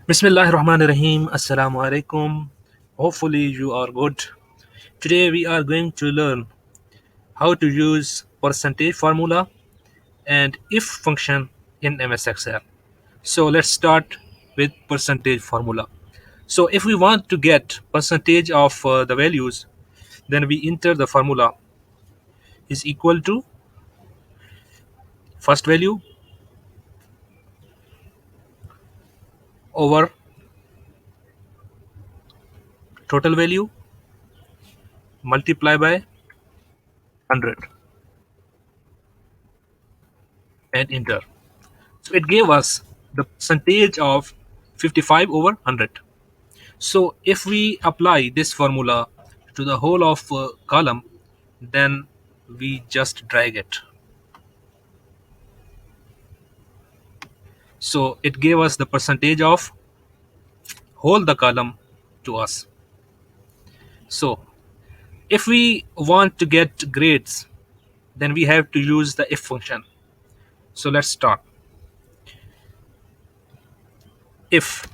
Bismillahirrahmanirrahim. Assalamu alaikum. Hopefully you are good. Today we are going to learn how to use percentage formula and if function in MS Excel. So let's start with percentage formula. So if we want to get percentage of the values, then we enter the formula is equal to first value over total value multiply by 100 and enter. So it gave us the percentage of 55 over 100. So if we apply this formula to the whole of column, then we just drag it. So it gave us the percentage of whole the column to us. So if we want to get grades, then we have to use the if function. So let's start. If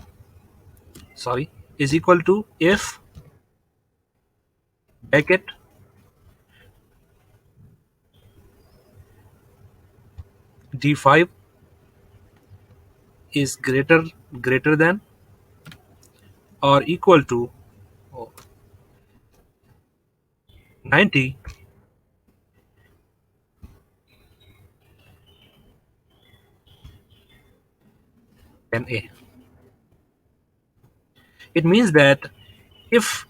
sorry is equal to if bracket d5 is greater than or equal to oh, 90, then a. It means that if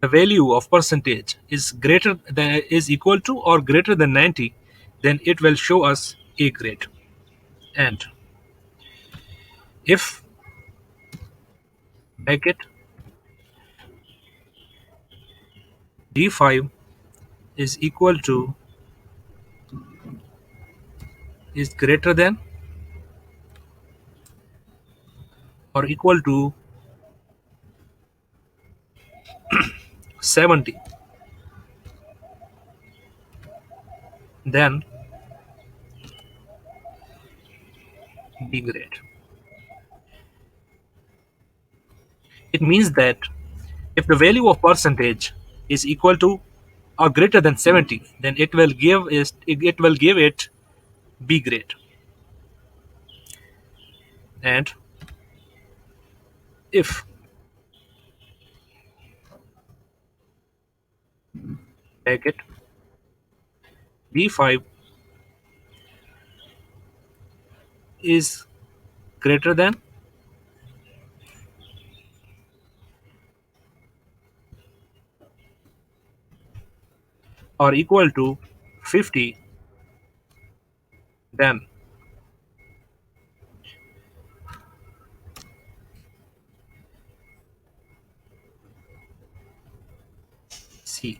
the value of percentage is greater than is equal to or greater than 90, then it will show us a grade. And if bracket d5 is equal to is greater than or equal to 70, then B grade. It means that if the value of percentage is equal to or greater than 70, then it will give it B grade. And if bracket D5 is greater than or equal to 50, then C.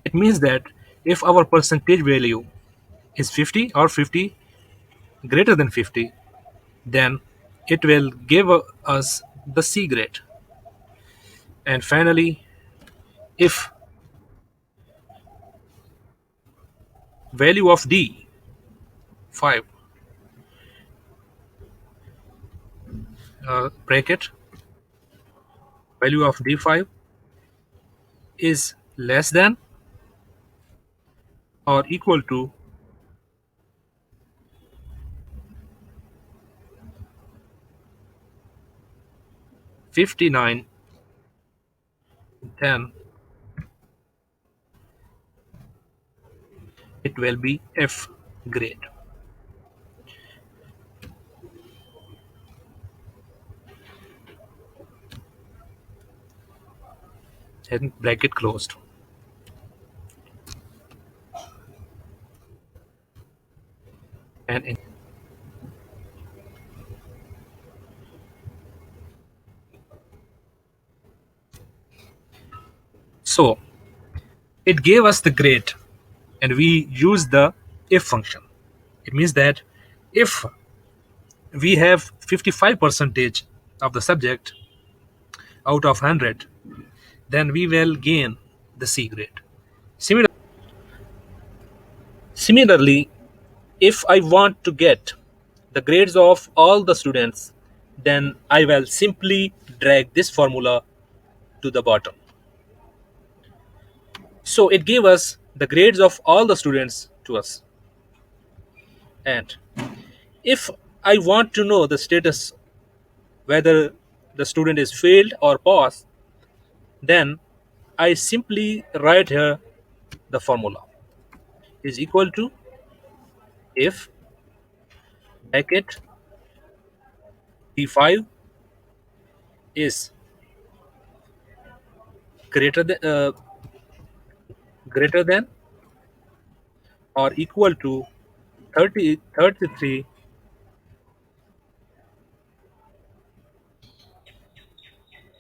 It means that if our percentage value is 50 or 50 greater than 50, then it will give us the C grade. And finally, if value of D5 bracket value of D5 is less than or equal to 59, then it will be F grade. And bracket closed. And so it gave us the grade and we use the if function. It means that if we have 55 percentage of the subject out of 100, then we will gain the C grade. Similarly, if I want to get the grades of all the students, then I will simply drag this formula to the bottom. So it gave us the grades of all the students to us. And if I want to know the status whether the student is failed or passed, then I simply write here the formula is equal to if bracket P5 is greater than greater than or equal to 33,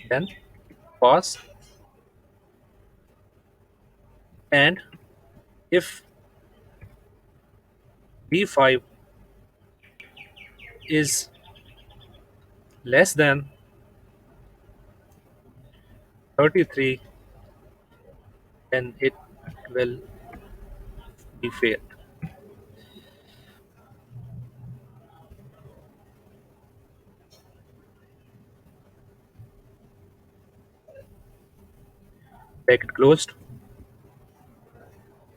then pass. And if P5 is less than 33, then it will be failed. Bracket closed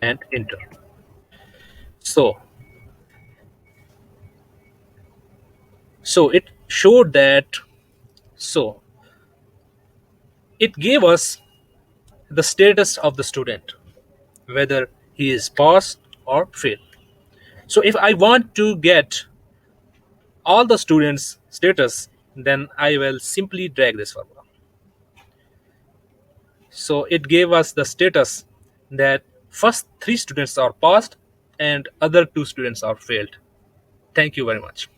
and enter. So it showed that, so it gave us the status of the student, whether he is passed or failed. So if I want to get all the students status, then I will simply drag this formula. So it gave us the status that first three students are passed and other two students are failed. Thank you very much.